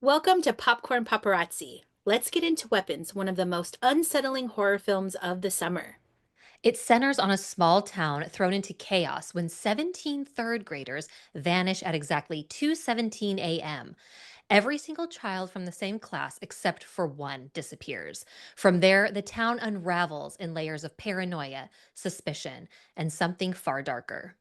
Welcome to Popcorn Paparazzi. Let's get into Weapons, one of the most unsettling horror films of the summer. It centers on a small town thrown into chaos when 17 third graders vanish at exactly 2:17 a.m. Every single child from the same class except for one disappears. From there, the town unravels in layers of paranoia, suspicion, and something far darker.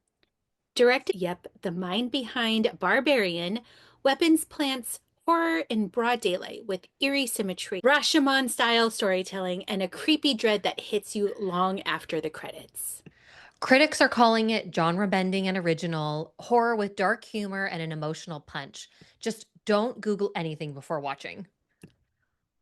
Yep, the mind behind Barbarian, Weapons plants horror in broad daylight with eerie symmetry, Rashomon style storytelling, and a creepy dread that hits you long after the credits. Critics are calling it genre bending and original, horror with dark humor and an emotional punch. Just don't Google anything before watching.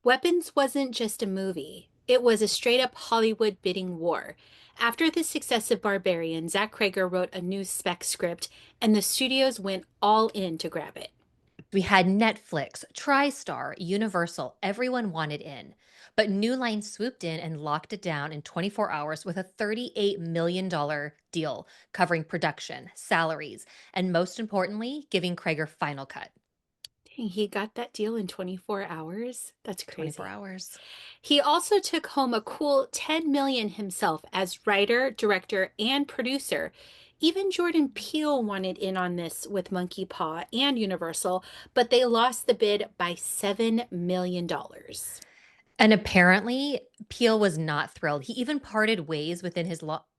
Weapons wasn't just a movie, it was a straight up Hollywood bidding war. After the success of Barbarian, Zack Cregger wrote a new spec script, and the studios went all in to grab it. We had Netflix, TriStar, Universal, everyone wanted in. But New Line swooped in and locked it down in 24 hours with a $38 million deal covering production, salaries, and most importantly, giving Krager final cut. Dang, he got that deal in 24 hours? That's 24 crazy. hours. He also took home a cool 10 million himself as writer, director, and producer. Even Jordan Peele wanted in on this with Monkey Paw and Universal, but they lost the bid by $7 million. dollars. And apparently, Peel was not thrilled. He even parted ways with his longtime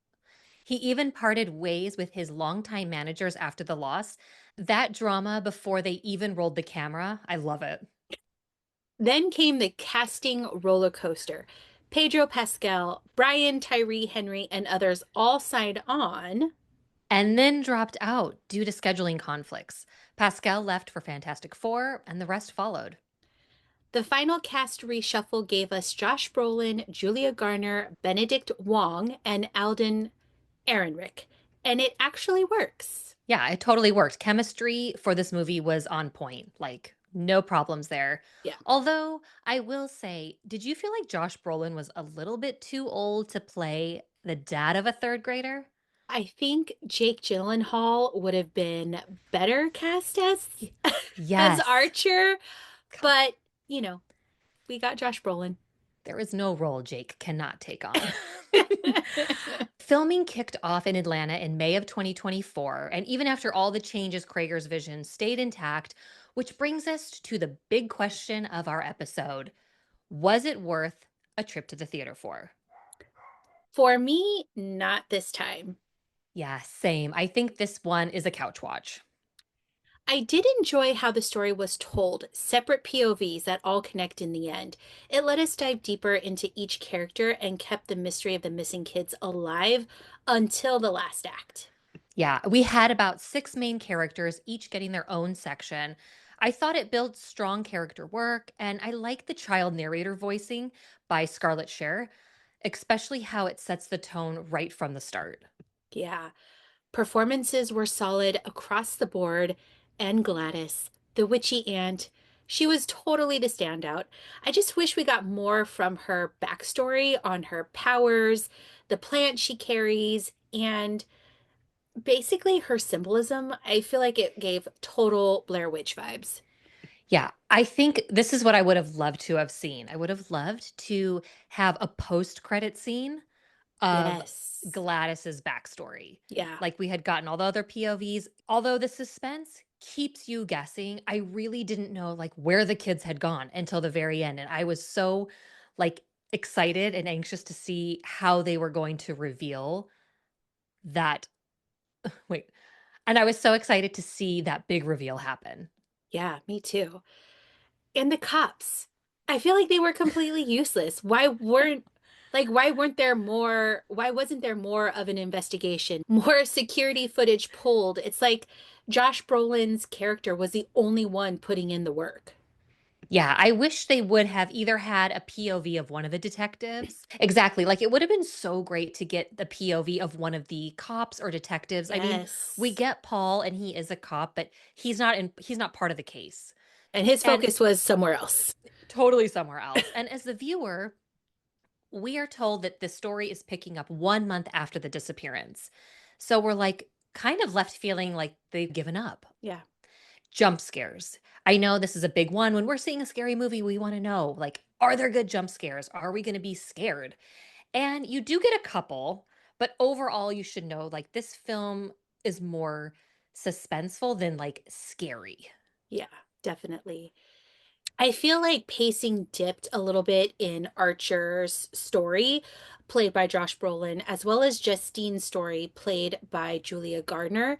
managers after the loss. That drama before they even rolled the camera, I love it. Then came the casting roller coaster. Pedro Pascal, Brian Tyree Henry, and others all signed on. And then dropped out due to scheduling conflicts. Pascal left for Fantastic Four, and the rest followed. The final cast reshuffle gave us Josh Brolin, Julia Garner, Benedict Wong, and Alden Ehrenreich, and it actually works. Yeah, it totally worked. Chemistry for this movie was on point. Like, no problems there. Yeah. Although, I will say, did you feel like Josh Brolin was a little bit too old to play the dad of a third grader? I think Jake Gyllenhaal would have been better cast as Y- as Yes. Archer, God, but you know, we got Josh Brolin. there is no role Jake cannot take on. Filming kicked off in Atlanta in May of 2024, and even after all the changes, Krager's vision stayed intact, which brings us to the big question of our episode. Was it worth a trip to the theater for? For me, not this time. Yeah, same. I think this one is a couch watch. I did enjoy how the story was told, separate POVs that all connect in the end. It let us dive deeper into each character and kept the mystery of the missing kids alive until the last act. Yeah, we had about six main characters, each getting their own section. I thought it built strong character work, and I like the child narrator voicing by Scarlett Cher, especially how it sets the tone right from the start. Yeah, performances were solid across the board, and Gladys, the witchy aunt, she was totally the standout. I just wish we got more from her backstory on her powers, the plant she carries, and basically her symbolism. I feel like it gave total Blair Witch vibes. Yeah, I think this is what I would have loved to have seen. I would have loved to have a post-credit scene of Yes. Gladys's backstory. Yeah. Like we had gotten all the other POVs. Although the suspense keeps you guessing, I really didn't know like where the kids had gone until the very end. And I was so like excited and anxious to see how they were going to reveal that. Wait. And I was so excited to see that big reveal happen. Yeah, me too. And the cops. I feel like they were completely useless. Why wasn't there more of an investigation? More security footage pulled. It's like Josh Brolin's character was the only one putting in the work. Yeah, I wish they would have either had a POV of one of the detectives. Exactly. Like it would have been so great to get the POV of one of the cops or detectives. I mean, we Yes. get Paul and he is a cop, but he's not part of the case. And his And focus was somewhere else. totally somewhere else. And as the viewer, we are told that the story is picking up 1 month after the disappearance. So we're like kind of left feeling like they've given up. Yeah. Jump scares. I know this is a big one. When we're seeing a scary movie, we want to know, like, are there good jump scares? Are we going to be scared? And you do get a couple, but overall, you should know, like, this film is more suspenseful than like scary. Yeah, definitely. I feel like pacing dipped a little bit in Archer's story, played by Josh Brolin, as well as Justine's story, played by Julia Gardner.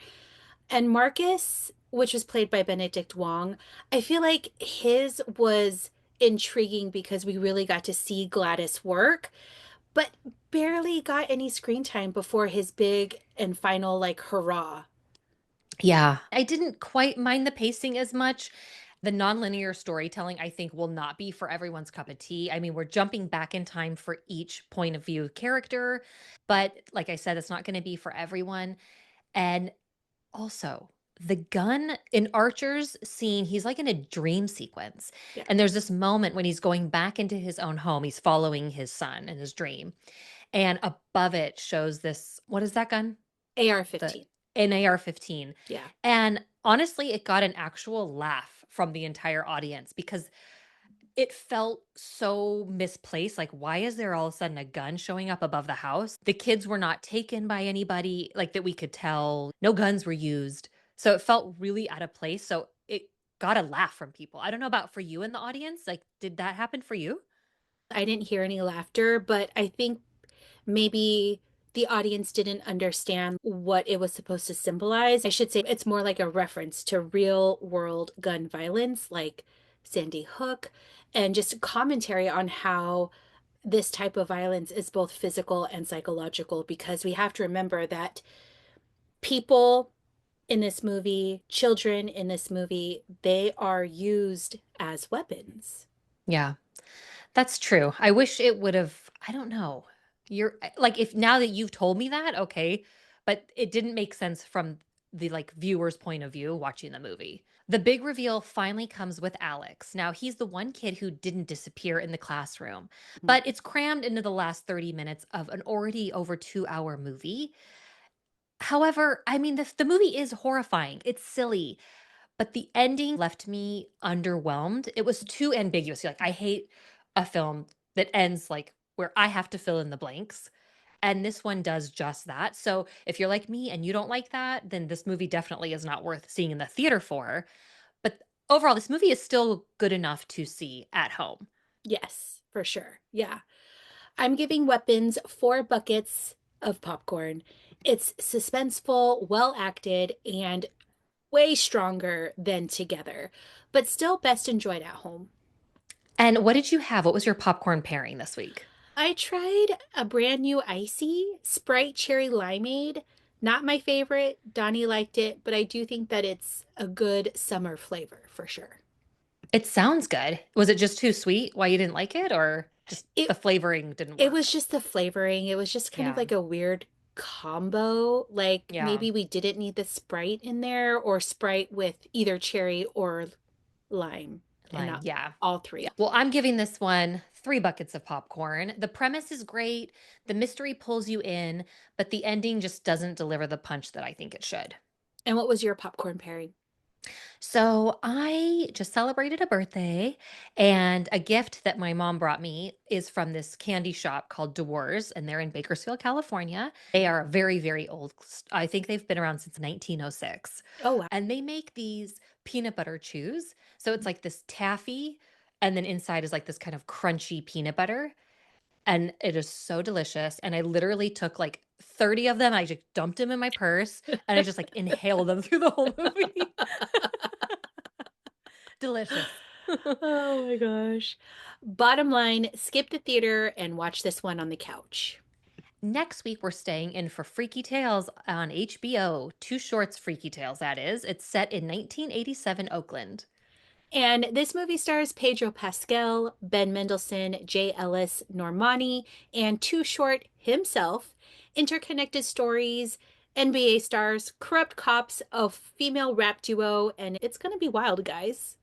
And Marcus, which was played by Benedict Wong, I feel like his was intriguing because we really got to see Gladys work, but barely got any screen time before his big and final, like, hurrah. Yeah, I didn't quite mind the pacing as much. The nonlinear storytelling, I think, will not be for everyone's cup of tea. I mean, we're jumping back in time for each point of view character, but like I said, it's not going to be for everyone. And also, the gun in Archer's scene, he's like in a dream sequence. Yeah. And there's this moment when he's going back into his own home. He's following his son in his dream. And above it shows this, what is that gun? AR The 15. an AR-15. Yeah. And honestly, it got an actual laugh from the entire audience because it felt so misplaced. Like, why is there all of a sudden a gun showing up above the house? The kids were not taken by anybody, like, that we could tell. No guns were used. So it felt really out of place. So it got a laugh from people. I don't know about for you in the audience. Like, did that happen for you? I didn't hear any laughter, but I think maybe the audience didn't understand what it was supposed to symbolize. I should say it's more like a reference to real world gun violence, like Sandy Hook, and just commentary on how this type of violence is both physical and psychological, because we have to remember that people in this movie, children in this movie, they are used as weapons. Yeah. That's true. I wish it would've I don't know. You're like, if now that you've told me that, okay, but it didn't make sense from the, like, viewer's point of view watching the movie. The big reveal finally comes with Alex. Now, he's the one kid who didn't disappear in the classroom, Mhm. but it's crammed into the last 30 minutes of an already over 2-hour movie. However, I mean, the movie is horrifying. It's silly. But the ending left me underwhelmed. It was too ambiguous. Like, I hate a film that ends, like, where I have to fill in the blanks, and this one does just that. So, if you're like me and you don't like that, then this movie definitely is not worth seeing in the theater for. But overall, this movie is still good enough to see at home. Yes, for sure. Yeah. I'm giving Weapons 4 buckets of popcorn. It's suspenseful, well acted, and way stronger than Together, but still best enjoyed at home. And what did you have? What was your popcorn pairing this week? I tried a brand new icy Sprite Cherry Limeade. Not my favorite. Donnie liked it, but I do think that it's a good summer flavor for sure. It sounds good. Was it just too sweet why you didn't like it, or just It the flavoring didn't it was work? just the flavoring. It was just kind of Yeah. like a weird combo. Like Yeah. maybe we didn't need the Sprite in there, or Sprite with either cherry or lime and Lime, not yeah. all Yeah. three. Well, I'm giving this one 3 buckets of popcorn. The premise is great, the mystery pulls you in, but the ending just doesn't deliver the punch that I think it should. And what was your popcorn pairing? So, I just celebrated a birthday, and a gift that my mom brought me is from this candy shop called Dewar's, and they're in Bakersfield, California. They are very, very old. I think they've been around since 1906. Oh, wow. And they make these peanut butter chews. So it's like this taffy, and then inside is like this kind of crunchy peanut butter. And it is so delicious. And I literally took like 30 of them. I just dumped them in my purse and I just like inhaled them through the whole movie. Delicious. Oh my gosh. Bottom line, skip the theater and watch this one on the couch. Next week, we're staying in for Freaky Tales on HBO. Two shorts, Freaky Tales, that is. It's set in 1987 Oakland. And this movie stars Pedro Pascal, Ben Mendelsohn, Jay Ellis, Normani, and Too Short himself. Interconnected stories, NBA stars, corrupt cops, a female rap duo, and it's going to be wild, guys.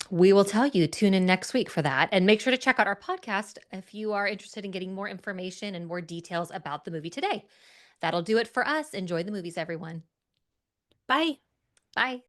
We will tell you. Tune in next week for that. And make sure to check out our podcast if you are interested in getting more information and more details about the movie today. That'll do it for us. Enjoy the movies, everyone. Bye. Bye.